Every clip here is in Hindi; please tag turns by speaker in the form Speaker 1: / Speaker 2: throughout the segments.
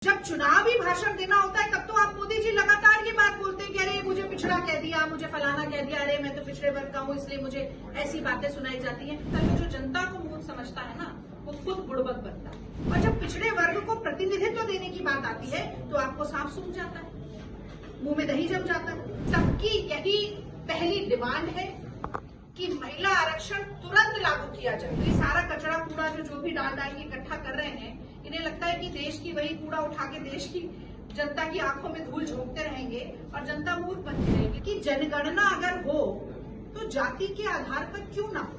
Speaker 1: जब चुनावी भाषण देना होता है तब तो आप मोदी जी लगातार ये बात बोलते हैं कि अरे मुझे पिछड़ा कह दिया, मुझे फलाना कह दिया, अरे मैं तो पिछड़े वर्ग का हूँ इसलिए मुझे ऐसी बातें सुनाई जाती हैं। तब जो जनता को मूर्ख समझता है ना, वो खुद बुड़बक बनता है। और जब पिछड़े वर्ग को प्रतिनिधित्व देने की बात आती है तो आपको सांप सूंघ जाता है, मुंह में दही जम जाता है। सबकी यही पहली डिमांड है कि महिला आरक्षण तुरंत लागू किया जाए। तो ये सारा कचरा कूड़ा जो भी डाल के इकट्ठा कर रहे हैं, इन्हें लगता है कि देश की वही कूड़ा उठा के देश की जनता की आंखों में धूल झोंकते रहेंगे और जनता मूर्ख बनती रहेगी। कि जनगणना अगर हो तो जाति के आधार पर क्यों ना हो?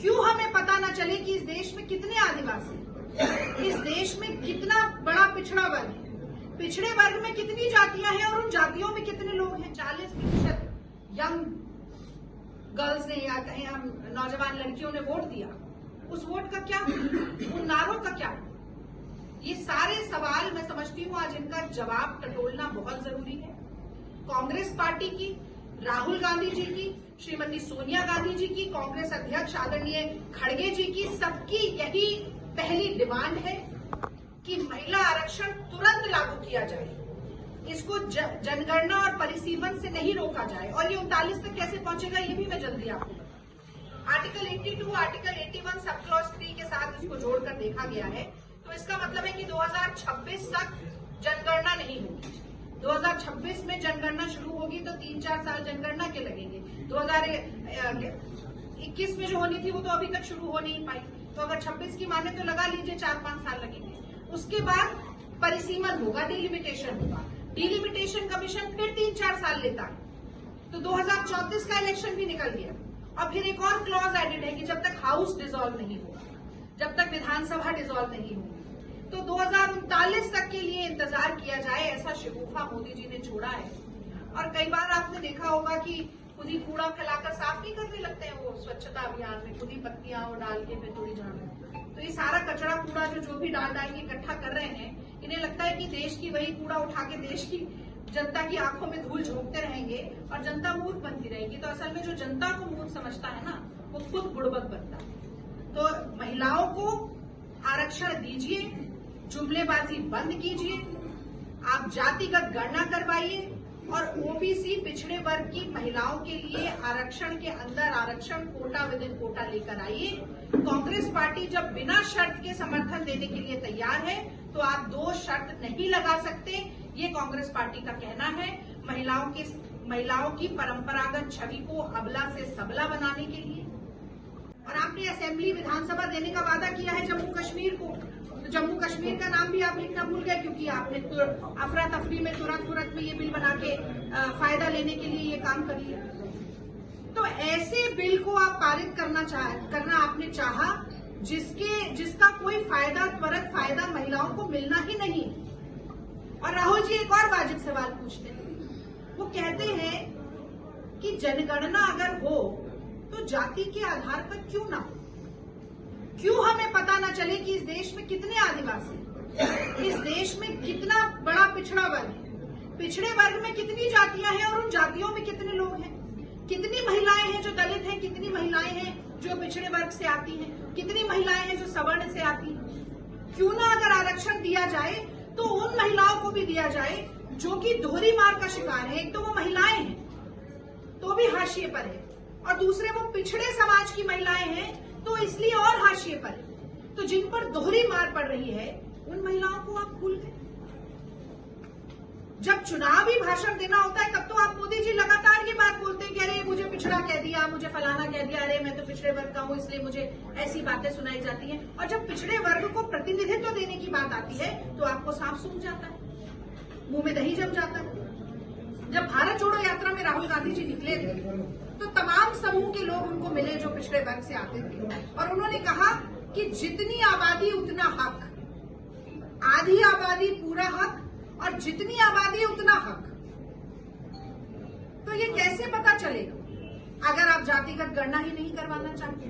Speaker 1: क्यों हमें पता ना चले कि इस देश में कितने आदिवासी, इस देश में कितना बड़ा पिछड़ा वर्ग है, पिछड़े वर्ग में कितनी जातियां हैं और उन जातियों में कितने लोग हैं। 40% यंग गर्ल्स ने या कहें हम नौजवान लड़कियों ने वोट दिया, उस वोट का क्या, उन नारों का क्या? ये सारे सवाल मैं समझती हूँ आज इनका जवाब टटोलना बहुत जरूरी है। कांग्रेस पार्टी की, राहुल गांधी जी की, श्रीमती सोनिया गांधी जी की, कांग्रेस अध्यक्ष आदरणीय खड़गे जी की, सबकी यही पहली डिमांड है कि महिला आरक्षण तुरंत लागू किया जाए। इसको जनगणना और परिसीमन से नहीं रोका जाए। और ये 39 तक कैसे पहुंचेगा ये भी मैं जल्दी आपको बताऊं। आर्टिकल 82, आर्टिकल 81 सब क्लॉज 3 के साथ इसको जोड़कर देखा गया है। तो इसका मतलब है कि 2026 तक जनगणना नहीं होगी। 2026 में जनगणना शुरू होगी तो 3-4 साल जनगणना के लगेंगे। 2021 में जो होनी थी वो तो अभी तक शुरू हो नहीं पाई। तो अगर 26 की माने तो लगा लीजिए 4-5 साल लगेंगे। उसके बाद परिसीमन होगा, डिलिमिटेशन होगा। डिलिमिटेशन कमीशन फिर 3-4 साल लेता है। तो 2034 का इलेक्शन भी निकल गया। और फिर एक और क्लॉज एडेड है कि जब तक हाउस डिसॉल्व नहीं होगा, जब तक विधानसभा डिसॉल्व नहीं होगी, तो 2039 तक के लिए इंतजार किया जाए, ऐसा शगुफा मोदी जी ने छोड़ा है। और कई बार आपने देखा होगा कि खुद ही कूड़ा फैलाकर साफ नहीं करने लगते हैं वो स्वच्छता अभियान में, खुद ही पत्तियां वो डाल के फिर थोड़ी झाड़ू। तो ये सारा कचरा कूड़ा जो भी डाल के इकट्ठा कर रहे हैं, इन्हें लगता है कि देश की वही कूड़ा उठा के देश की जनता की आंखों में धूल झोंकते रहेंगे और जनता मूर्ख बनती रहेगी। तो असल में जो जनता को मूर्ख समझता है ना, वो खुद बुड़बक बनता है। तो महिलाओं को आरक्षण दीजिए, जुमलेबाजी बंद कीजिए, आप जातिगत गणना करवाइए और ओबीसी पिछड़े वर्ग की महिलाओं के लिए आरक्षण के अंदर आरक्षण कोटा विद इन कोटा लेकर आइए। कांग्रेस पार्टी जब बिना शर्त के समर्थन देने के लिए तैयार है तो आप 2 शर्त नहीं लगा सकते, ये कांग्रेस पार्टी का कहना है। महिलाओं की परंपरागत छवि को अबला से सबला बनाने के लिए। और आपने असेंबली विधानसभा देने का वादा किया है जम्मू कश्मीर को, तो जम्मू कश्मीर का नाम भी आप लिखना भूल गए क्योंकि आपने अफरा तफरी में तुरंत में ये बिल बना के फायदा लेने के लिए ये काम कर लिया। तो ऐसे बिल को आप पारित करना आपने चाहा जिसका कोई त्वरित फायदा महिलाओं को मिलना ही नहीं। और राहुल जी एक और वाजिब सवाल पूछते हैं, वो कहते हैं कि जनगणना अगर हो तो जाति के आधार पर क्यों ना हो? क्यों हमें पता ना चले कि इस देश में कितने आदिवासी, इस देश में कितना बड़ा पिछड़ा वर्ग है, पिछड़े वर्ग में कितनी जातियां हैं और उन जातियों में कितने लोग हैं, कितनी महिलाएं हैं जो दलित हैं, कितनी महिलाएं हैं जो पिछड़े वर्ग से आती हैं, कितनी महिलाएं हैं जो सवर्ण से आती हैं। क्यों ना अगर आरक्षण दिया जाए तो उन महिलाओं को भी दिया जाए जो कि दोहरी मार का शिकार है। एक तो वो महिलाएं हैं तो भी हाशिए पर है, और दूसरे वो पिछड़े समाज की महिलाएं हैं तो इसलिए और हाशिए पर है। तो जिन पर दोहरी मार पड़ रही है उन महिलाओं को आप भूल गए। जब चुनावी भाषण देना होता है तब तो आप मोदी जी लगातार ये बात बोलते हैं कि अरे मुझे पिछड़ा कह दिया, मुझे फलाना कह दिया, अरे मैं तो पिछड़े वर्ग का हूँ इसलिए मुझे ऐसी बातें सुनाई जाती हैं। और जब पिछड़े वर्ग को प्रतिनिधित्व देने की बात आती है तो आपको सांप सूंघ जाता है, मुंह में दही जम जाता है। जब भारत जोड़ो यात्रा में राहुल गांधी जी निकले थे तो तमाम समूह के लोग उनको मिले जो पिछड़े वर्ग से आते थे, और उन्होंने कहा कि जितनी आबादी उतना हक, आधी आबादी पूरा हक और जितनी आबादी उतना हक। तो ये कैसे पता चलेगा अगर आप जातिगत गणना ही नहीं करवाना चाहते?